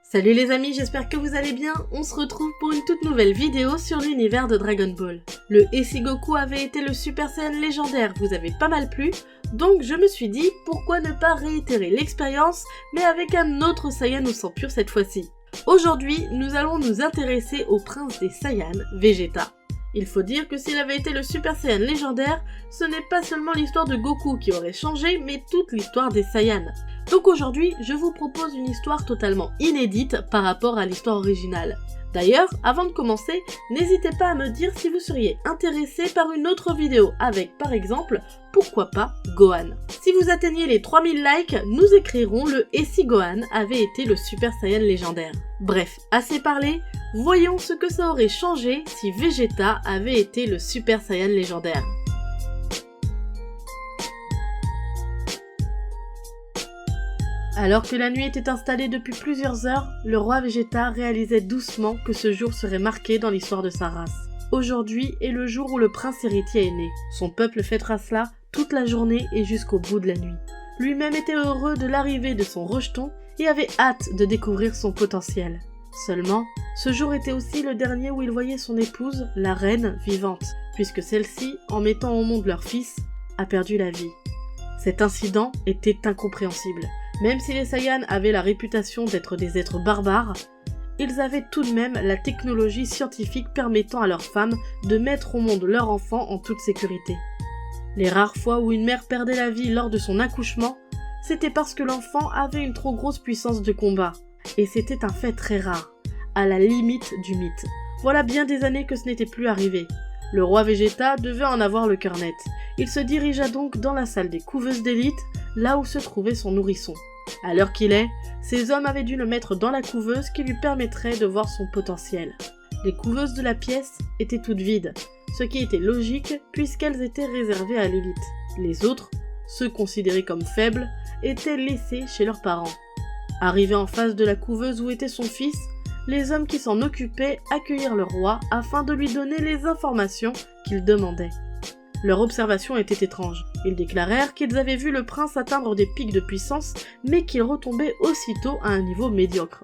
Salut les amis, j'espère que vous allez bien. On se retrouve pour une toute nouvelle vidéo sur l'univers de Dragon Ball. Le Et si Goku avait été le Super Saiyan légendaire vous avez pas mal plu, donc je me suis dit pourquoi ne pas réitérer l'expérience mais avec un autre Saiyan au sang pur cette fois-ci. Aujourd'hui, nous allons nous intéresser au prince des Saiyans, Vegeta. Il faut dire que s'il avait été le Super Saiyan légendaire, ce n'est pas seulement l'histoire de Goku qui aurait changé, mais toute l'histoire des Saiyans. Donc aujourd'hui, je vous propose une histoire totalement inédite par rapport à l'histoire originale. D'ailleurs, avant de commencer, n'hésitez pas à me dire si vous seriez intéressé par une autre vidéo avec, par exemple, pourquoi pas Gohan. Si vous atteignez les 3000 likes, nous écrirons le Et si Gohan avait été le Super Saiyan légendaire. Bref, assez parlé, voyons ce que ça aurait changé si Vegeta avait été le Super Saiyan légendaire. Alors que la nuit était installée depuis plusieurs heures, le roi Vegeta réalisait doucement que ce jour serait marqué dans l'histoire de sa race. Aujourd'hui est le jour où le prince héritier est né. Son peuple fêtera cela toute la journée et jusqu'au bout de la nuit. Lui-même était heureux de l'arrivée de son rejeton et avait hâte de découvrir son potentiel. Seulement, ce jour était aussi le dernier où il voyait son épouse, la reine, vivante, puisque celle-ci, en mettant au monde leur fils, a perdu la vie. Cet incident était incompréhensible. Même si les Saiyans avaient la réputation d'être des êtres barbares, ils avaient tout de même la technologie scientifique permettant à leurs femmes de mettre au monde leur enfant en toute sécurité. Les rares fois où une mère perdait la vie lors de son accouchement, c'était parce que l'enfant avait une trop grosse puissance de combat. Et c'était un fait très rare, à la limite du mythe. Voilà bien des années que ce n'était plus arrivé. Le roi Vegeta devait en avoir le cœur net. Il se dirigea donc dans la salle des couveuses d'élite, là où se trouvait son nourrisson. À l'heure qu'il est, ces hommes avaient dû le mettre dans la couveuse qui lui permettrait de voir son potentiel. Les couveuses de la pièce étaient toutes vides, ce qui était logique puisqu'elles étaient réservées à l'élite. Les autres, ceux considérés comme faibles, étaient laissés chez leurs parents. Arrivés en face de la couveuse où était son fils, les hommes qui s'en occupaient accueillirent le roi afin de lui donner les informations qu'il demandait. Leur observation était étrange. Ils déclarèrent qu'ils avaient vu le prince atteindre des pics de puissance, mais qu'il retombait aussitôt à un niveau médiocre.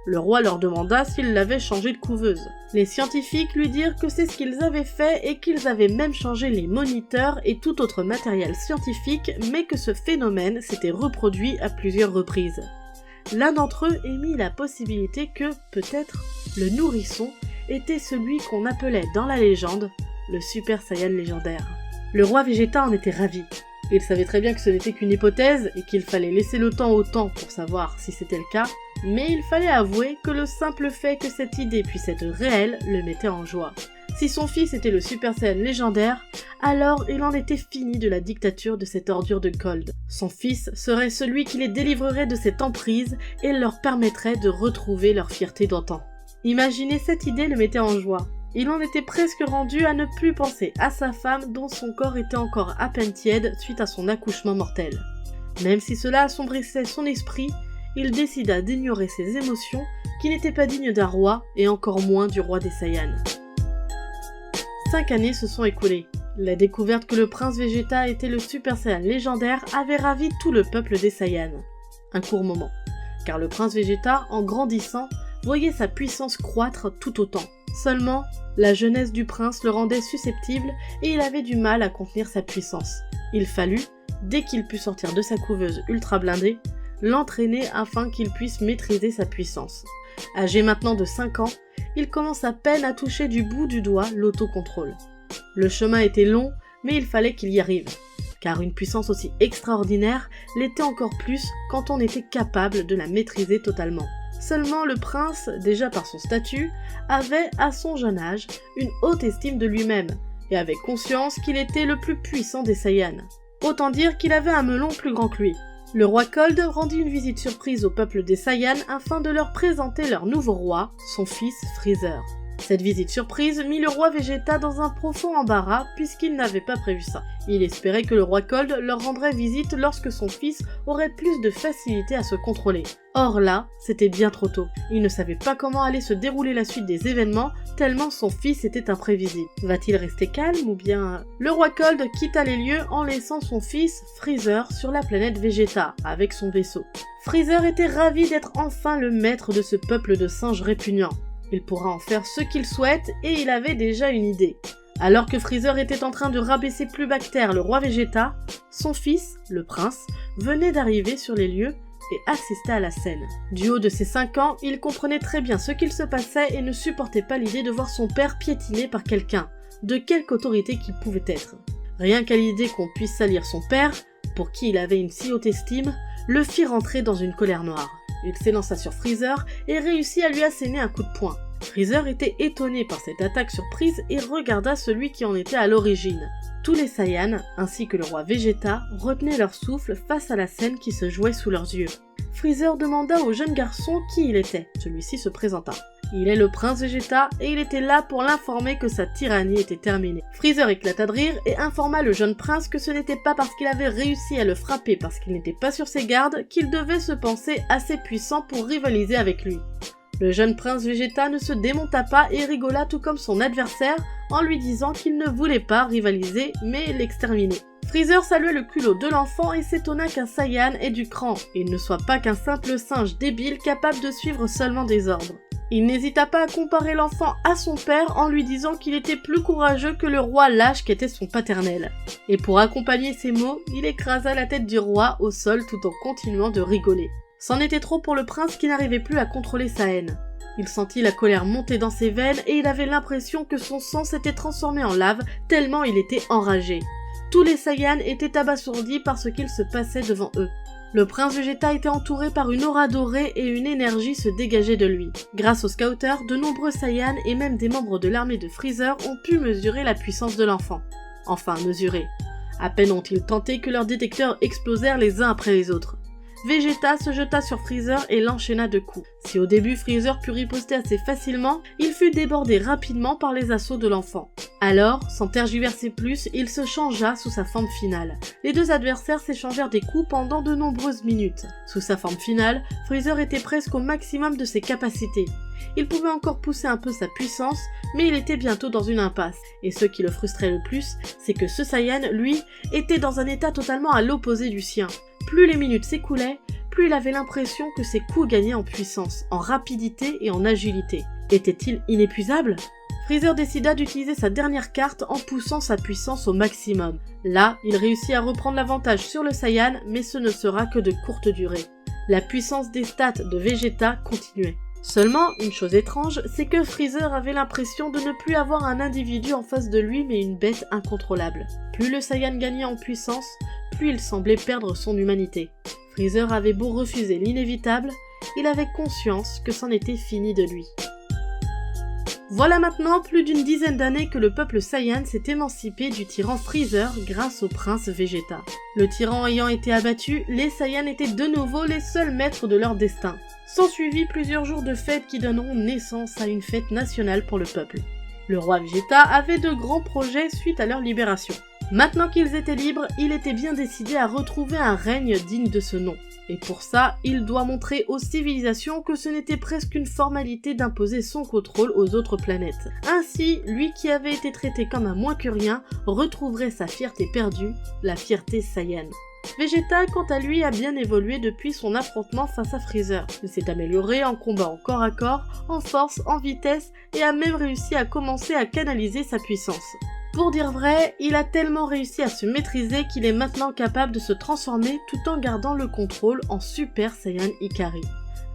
Le roi leur demanda s'ils l'avaient changé de couveuse. Les scientifiques lui dirent que c'est ce qu'ils avaient fait et qu'ils avaient même changé les moniteurs et tout autre matériel scientifique, mais que ce phénomène s'était reproduit à plusieurs reprises. L'un d'entre eux émit la possibilité que, peut-être, le nourrisson était celui qu'on appelait dans la légende le Super Saiyan légendaire. Le roi Vegeta en était ravi. Il savait très bien que ce n'était qu'une hypothèse et qu'il fallait laisser le temps au temps pour savoir si c'était le cas, mais il fallait avouer que le simple fait que cette idée puisse être réelle le mettait en joie. Si son fils était le Super Saiyan légendaire, alors il en était fini de la dictature de cette ordure de Cold. Son fils serait celui qui les délivrerait de cette emprise et leur permettrait de retrouver leur fierté d'antan. Imaginer cette idée le mettait en joie. Il en était presque rendu à ne plus penser à sa femme dont son corps était encore à peine tiède suite à son accouchement mortel. Même si cela assombrissait son esprit, il décida d'ignorer ses émotions qui n'étaient pas dignes d'un roi et encore moins du roi des Saiyans. 5 années se sont écoulées. La découverte que le prince Vegeta était le Super Saiyan légendaire avait ravi tout le peuple des Saiyans. Un court moment, car le prince Vegeta, en grandissant, voyait sa puissance croître tout autant. Seulement, la jeunesse du prince le rendait susceptible et il avait du mal à contenir sa puissance. Il fallut, dès qu'il put sortir de sa couveuse ultra blindée, l'entraîner afin qu'il puisse maîtriser sa puissance. Âgé maintenant de 5 ans, il commence à peine à toucher du bout du doigt l'autocontrôle. Le chemin était long, mais il fallait qu'il y arrive, car une puissance aussi extraordinaire l'était encore plus quand on était capable de la maîtriser totalement. Seulement le prince, déjà par son statut, avait, à son jeune âge, une haute estime de lui-même, et avait conscience qu'il était le plus puissant des Saiyans. Autant dire qu'il avait un melon plus grand que lui. Le roi Cold rendit une visite surprise au peuple des Saiyans afin de leur présenter leur nouveau roi, son fils Freezer. Cette visite surprise mit le roi Vegeta dans un profond embarras puisqu'il n'avait pas prévu ça. Il espérait que le roi Cold leur rendrait visite lorsque son fils aurait plus de facilité à se contrôler. Or là, c'était bien trop tôt. Il ne savait pas comment allait se dérouler la suite des événements, tellement son fils était imprévisible. Va-t-il rester calme ou bien... Le roi Cold quitta les lieux en laissant son fils, Freezer, sur la planète Vegeta, avec son vaisseau. Freezer était ravi d'être enfin le maître de ce peuple de singes répugnants. Il pourra en faire ce qu'il souhaite et il avait déjà une idée. Alors que Freezer était en train de rabaisser plus bas que terre le roi Vegeta, son fils, le prince, venait d'arriver sur les lieux et assistait à la scène. Du haut de ses 5 ans, il comprenait très bien ce qu'il se passait et ne supportait pas l'idée de voir son père piétiné par quelqu'un, de quelque autorité qu'il pouvait être. Rien qu'à l'idée qu'on puisse salir son père, pour qui il avait une si haute estime, le fit rentrer dans une colère noire. Il s'élança sur Freezer et réussit à lui asséner un coup de poing. Freezer était étonné par cette attaque surprise et regarda celui qui en était à l'origine. Tous les Saiyans, ainsi que le roi Vegeta, retenaient leur souffle face à la scène qui se jouait sous leurs yeux. Freezer demanda au jeune garçon qui il était. Celui-ci se présenta. Il est le prince Vegeta et il était là pour l'informer que sa tyrannie était terminée. Freezer éclata de rire et informa le jeune prince que ce n'était pas parce qu'il avait réussi à le frapper parce qu'il n'était pas sur ses gardes qu'il devait se penser assez puissant pour rivaliser avec lui. Le jeune prince Vegeta ne se démonta pas et rigola tout comme son adversaire en lui disant qu'il ne voulait pas rivaliser mais l'exterminer. Freezer saluait le culot de l'enfant et s'étonna qu'un Saiyan ait du cran et ne soit pas qu'un simple singe débile capable de suivre seulement des ordres. Il n'hésita pas à comparer l'enfant à son père en lui disant qu'il était plus courageux que le roi lâche qu'était son paternel. Et pour accompagner ces mots, il écrasa la tête du roi au sol tout en continuant de rigoler. C'en était trop pour le prince qui n'arrivait plus à contrôler sa haine. Il sentit la colère monter dans ses veines et il avait l'impression que son sang s'était transformé en lave tellement il était enragé. Tous les Saiyans étaient abasourdis par ce qu'il se passait devant eux. Le prince Vegeta était entouré par une aura dorée et une énergie se dégageait de lui. Grâce aux scouters, de nombreux Saiyans et même des membres de l'armée de Freezer ont pu mesurer la puissance de l'enfant. Enfin, mesurer. À peine ont-ils tenté que leurs détecteurs explosèrent les uns après les autres. Vegeta se jeta sur Freezer et l'enchaîna de coups. Si au début Freezer put riposter assez facilement, il fut débordé rapidement par les assauts de l'enfant. Alors, sans tergiverser plus, il se changea sous sa forme finale. Les deux adversaires s'échangèrent des coups pendant de nombreuses minutes. Sous sa forme finale, Freezer était presque au maximum de ses capacités. Il pouvait encore pousser un peu sa puissance, mais il était bientôt dans une impasse. Et ce qui le frustrait le plus, c'est que ce Saiyan, lui, était dans un état totalement à l'opposé du sien. Plus les minutes s'écoulaient, plus il avait l'impression que ses coups gagnaient en puissance, en rapidité et en agilité. Était-il inépuisable ? Freezer décida d'utiliser sa dernière carte en poussant sa puissance au maximum. Là, il réussit à reprendre l'avantage sur le Saiyan, mais ce ne sera que de courte durée. La puissance des stats de Vegeta continuait. Seulement, une chose étrange, c'est que Freezer avait l'impression de ne plus avoir un individu en face de lui mais une bête incontrôlable. Plus le Saiyan gagnait en puissance, plus il semblait perdre son humanité. Freezer avait beau refuser l'inévitable, il avait conscience que c'en était fini de lui. Voilà maintenant plus d'une dizaine d'années que le peuple Saiyan s'est émancipé du tyran Freezer grâce au prince Vegeta. Le tyran ayant été abattu, les Saiyans étaient de nouveau les seuls maîtres de leur destin. S'ensuivit plusieurs jours de fêtes qui donneront naissance à une fête nationale pour le peuple. Le roi Vegeta avait de grands projets suite à leur libération. Maintenant qu'ils étaient libres, il était bien décidé à retrouver un règne digne de ce nom. Et pour ça, il doit montrer aux civilisations que ce n'était presque une formalité d'imposer son contrôle aux autres planètes. Ainsi, lui qui avait été traité comme un moins que rien, retrouverait sa fierté perdue, la fierté Saiyan. Vegeta, quant à lui, a bien évolué depuis son affrontement face à Freezer. Il s'est amélioré en combat en corps à corps, en force, en vitesse, et a même réussi à commencer à canaliser sa puissance. Pour dire vrai, il a tellement réussi à se maîtriser qu'il est maintenant capable de se transformer tout en gardant le contrôle en Super Saiyan Ikari.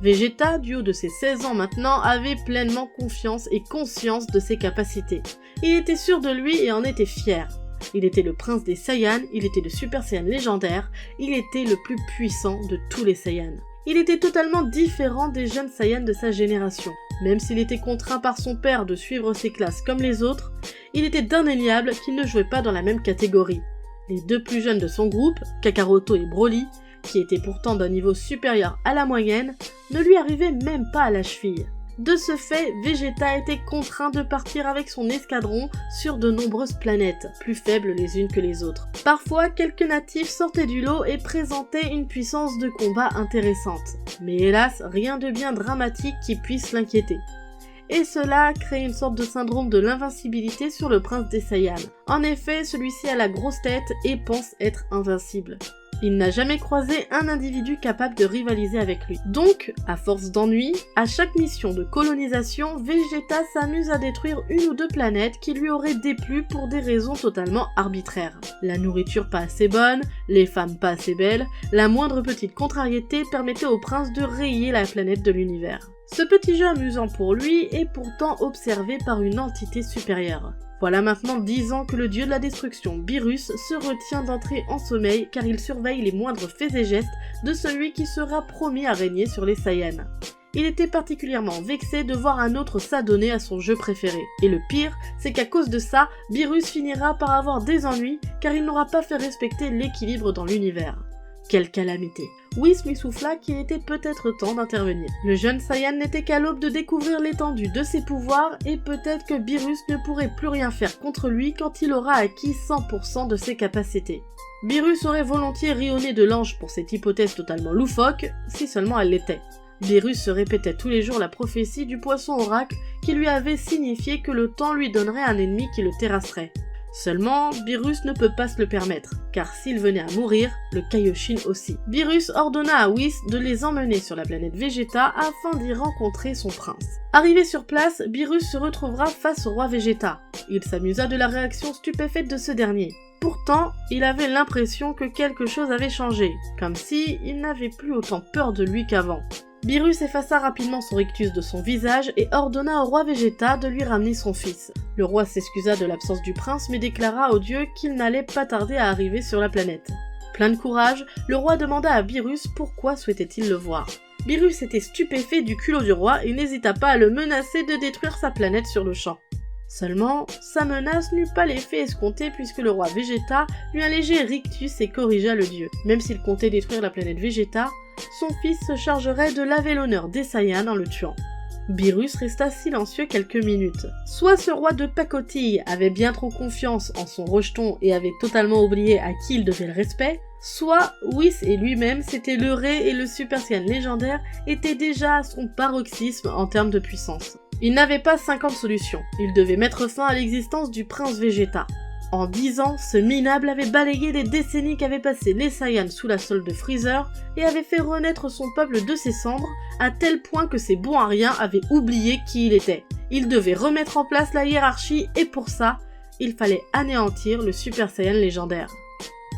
Vegeta, du haut de ses 16 ans maintenant, avait pleinement confiance et conscience de ses capacités. Il était sûr de lui et en était fier. Il était le prince des Saiyans, il était le Super Saiyan légendaire, il était le plus puissant de tous les Saiyans. Il était totalement différent des jeunes Saiyans de sa génération. Même s'il était contraint par son père de suivre ses classes comme les autres, il était d'indéniable qu'il ne jouait pas dans la même catégorie. Les deux plus jeunes de son groupe, Kakaroto et Broly, qui étaient pourtant d'un niveau supérieur à la moyenne, ne lui arrivaient même pas à la cheville. De ce fait, Vegeta était contraint de partir avec son escadron sur de nombreuses planètes, plus faibles les unes que les autres. Parfois, quelques natifs sortaient du lot et présentaient une puissance de combat intéressante. Mais hélas, rien de bien dramatique qui puisse l'inquiéter. Et cela crée une sorte de syndrome de l'invincibilité sur le prince des Saiyans. En effet, celui-ci a la grosse tête et pense être invincible. Il n'a jamais croisé un individu capable de rivaliser avec lui. Donc, à force d'ennui, à chaque mission de colonisation, Vegeta s'amuse à détruire une ou deux planètes qui lui auraient déplu pour des raisons totalement arbitraires. La nourriture pas assez bonne, les femmes pas assez belles, la moindre petite contrariété permettait au prince de rayer la planète de l'univers. Ce petit jeu amusant pour lui est pourtant observé par une entité supérieure. Voilà maintenant 10 ans que le dieu de la destruction, Beerus, se retient d'entrer en sommeil car il surveille les moindres faits et gestes de celui qui sera promis à régner sur les Saiyans. Il était particulièrement vexé de voir un autre s'adonner à son jeu préféré. Et le pire, c'est qu'à cause de ça, Beerus finira par avoir des ennuis car il n'aura pas fait respecter l'équilibre dans l'univers. Quelle calamité! Whis lui souffla qu'il était peut-être temps d'intervenir. Le jeune Saiyan n'était qu'à l'aube de découvrir l'étendue de ses pouvoirs et peut-être que Beerus ne pourrait plus rien faire contre lui quand il aura acquis 100% de ses capacités. Beerus aurait volontiers ri au nez de l'ange pour cette hypothèse totalement loufoque, si seulement elle l'était. Beerus se répétait tous les jours la prophétie du poisson oracle qui lui avait signifié que le temps lui donnerait un ennemi qui le terrasserait. Seulement, Beerus ne peut pas se le permettre, car s'il venait à mourir, le Kaioshin aussi. Beerus ordonna à Whis de les emmener sur la planète Vegeta afin d'y rencontrer son prince. Arrivé sur place, Beerus se retrouvera face au roi Vegeta. Il s'amusa de la réaction stupéfaite de ce dernier. Pourtant, il avait l'impression que quelque chose avait changé, comme si il n'avait plus autant peur de lui qu'avant. Beerus effaça rapidement son rictus de son visage et ordonna au roi Vegeta de lui ramener son fils. Le roi s'excusa de l'absence du prince mais déclara aux dieux qu'il n'allait pas tarder à arriver sur la planète. Plein de courage, le roi demanda à Beerus pourquoi souhaitait-il le voir. Beerus était stupéfait du culot du roi et n'hésita pas à le menacer de détruire sa planète sur le champ. Seulement, sa menace n'eut pas l'effet escompté puisque le roi Vegeta eut un léger rictus et corrigea le dieu. Même s'il comptait détruire la planète Vegeta, son fils se chargerait de laver l'honneur des Saiyans en le tuant. Beerus resta silencieux quelques minutes. Soit ce roi de pacotille avait bien trop confiance en son rejeton et avait totalement oublié à qui il devait le respect, soit Whis et lui-même s'étaient leurrés et le Super Saiyan légendaire était déjà à son paroxysme en termes de puissance. Il n'avait pas 50 solutions, il devait mettre fin à l'existence du prince Vegeta. En 10 ans, ce minable avait balayé les décennies qu'avaient passé les Saiyans sous la solde de Freezer et avait fait renaître son peuple de ses cendres à tel point que ces bons à rien avaient oublié qui il était. Il devait remettre en place la hiérarchie et pour ça, il fallait anéantir le Super Saiyan légendaire.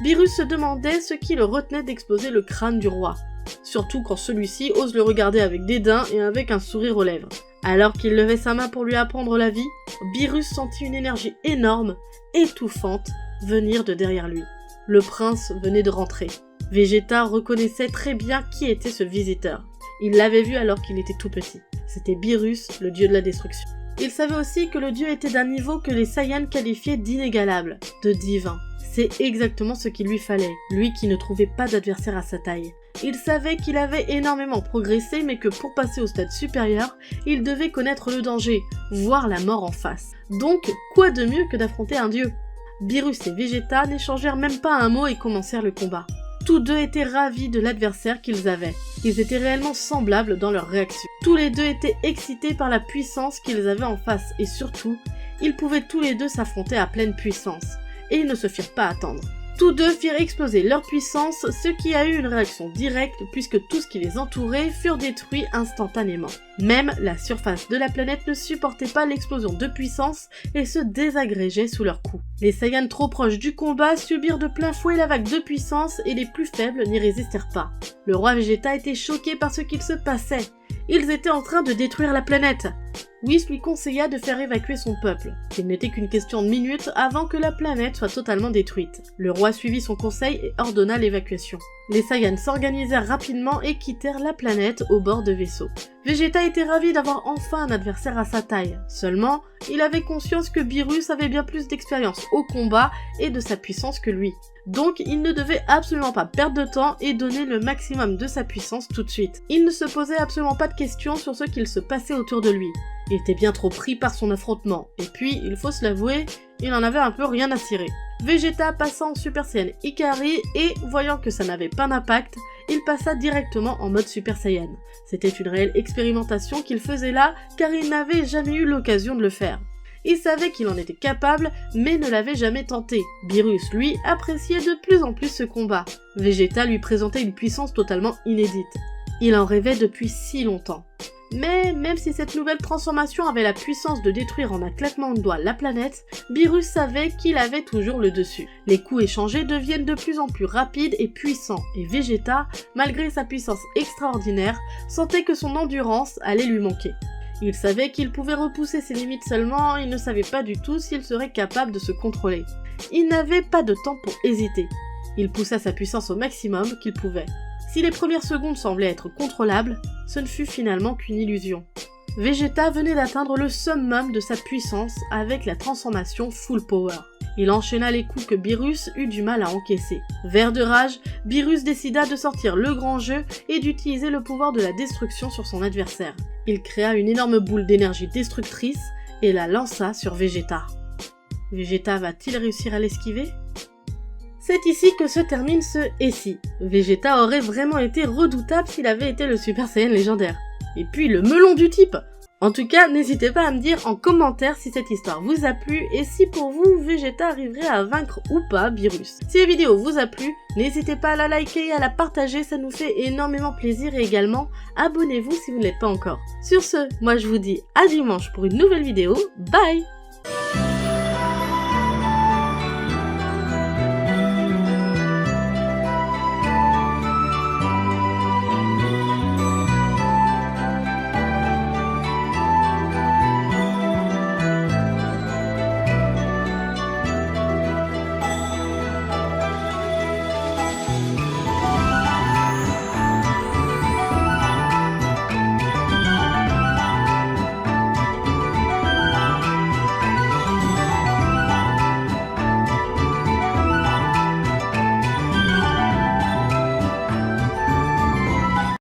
Beerus se demandait ce qui le retenait d'exploser le crâne du roi, surtout quand celui-ci ose le regarder avec dédain et avec un sourire aux lèvres. Alors qu'il levait sa main pour lui apprendre la vie, Beerus sentit une énergie énorme, étouffante, venir de derrière lui. Le prince venait de rentrer. Vegeta reconnaissait très bien qui était ce visiteur. Il l'avait vu alors qu'il était tout petit. C'était Beerus, le dieu de la destruction. Il savait aussi que le dieu était d'un niveau que les Saiyans qualifiaient d'inégalable, de divin. C'est exactement ce qu'il lui fallait, lui qui ne trouvait pas d'adversaire à sa taille. Il savait qu'il avait énormément progressé mais que pour passer au stade supérieur, il devait connaître le danger, voir la mort en face. Donc, quoi de mieux que d'affronter un dieu? Beerus et Vegeta n'échangèrent même pas un mot et commencèrent le combat. Tous deux étaient ravis de l'adversaire qu'ils avaient. Ils étaient réellement semblables dans leurs réactions. Tous les deux étaient excités par la puissance qu'ils avaient en face et surtout, ils pouvaient tous les deux s'affronter à pleine puissance. Et ils ne se firent pas attendre. Tous deux firent exploser leur puissance, ce qui a eu une réaction directe puisque tout ce qui les entourait furent détruits instantanément. Même la surface de la planète ne supportait pas l'explosion de puissance et se désagrégeait sous leurs coups. Les Saiyans trop proches du combat subirent de plein fouet la vague de puissance et les plus faibles n'y résistèrent pas. Le roi Vegeta était choqué par ce qu'il se passait. Ils étaient en train de détruire la planète. Whis lui conseilla de faire évacuer son peuple. Il n'était qu'une question de minutes avant que la planète soit totalement détruite. Le roi suivit son conseil et ordonna l'évacuation. Les Saiyans s'organisèrent rapidement et quittèrent la planète au bord de vaisseaux. Vegeta était ravi d'avoir enfin un adversaire à sa taille. Seulement, il avait conscience que Beerus avait bien plus d'expérience au combat et de sa puissance que lui. Donc, il ne devait absolument pas perdre de temps et donner le maximum de sa puissance tout de suite. Il ne se posait absolument pas de questions sur ce qu'il se passait autour de lui. Il était bien trop pris par son affrontement. Et puis, il faut se l'avouer, il en avait un peu rien à cirer. Vegeta passa en Super Saiyan Ikari et, voyant que ça n'avait pas d'impact, il passa directement en mode Super Saiyan. C'était une réelle expérimentation qu'il faisait là, car il n'avait jamais eu l'occasion de le faire. Il savait qu'il en était capable, mais ne l'avait jamais tenté. Beerus, lui, appréciait de plus en plus ce combat. Vegeta lui présentait une puissance totalement inédite. Il en rêvait depuis si longtemps. Mais même si cette nouvelle transformation avait la puissance de détruire en un claquement de doigts la planète, Beerus savait qu'il avait toujours le dessus. Les coups échangés deviennent de plus en plus rapides et puissants, et Vegeta, malgré sa puissance extraordinaire, sentait que son endurance allait lui manquer. Il savait qu'il pouvait repousser ses limites seulement, il ne savait pas du tout s'il serait capable de se contrôler. Il n'avait pas de temps pour hésiter. Il poussa sa puissance au maximum qu'il pouvait. Si les premières secondes semblaient être contrôlables, ce ne fut finalement qu'une illusion. Vegeta venait d'atteindre le summum de sa puissance avec la transformation Full Power. Il enchaîna les coups que Beerus eut du mal à encaisser. Vert de rage, Beerus décida de sortir le grand jeu et d'utiliser le pouvoir de la destruction sur son adversaire. Il créa une énorme boule d'énergie destructrice et la lança sur Vegeta. Vegeta va-t-il réussir à l'esquiver ? C'est ici que se termine ce « et si ». Vegeta aurait vraiment été redoutable s'il avait été le Super Saiyan légendaire. Et puis le melon du type! En tout cas, n'hésitez pas à me dire en commentaire si cette histoire vous a plu et si pour vous, Vegeta arriverait à vaincre ou pas Beerus. Si la vidéo vous a plu, n'hésitez pas à la liker et à la partager, ça nous fait énormément plaisir et également, abonnez-vous si vous ne l'êtes pas encore. Sur ce, moi je vous dis à dimanche pour une nouvelle vidéo, bye!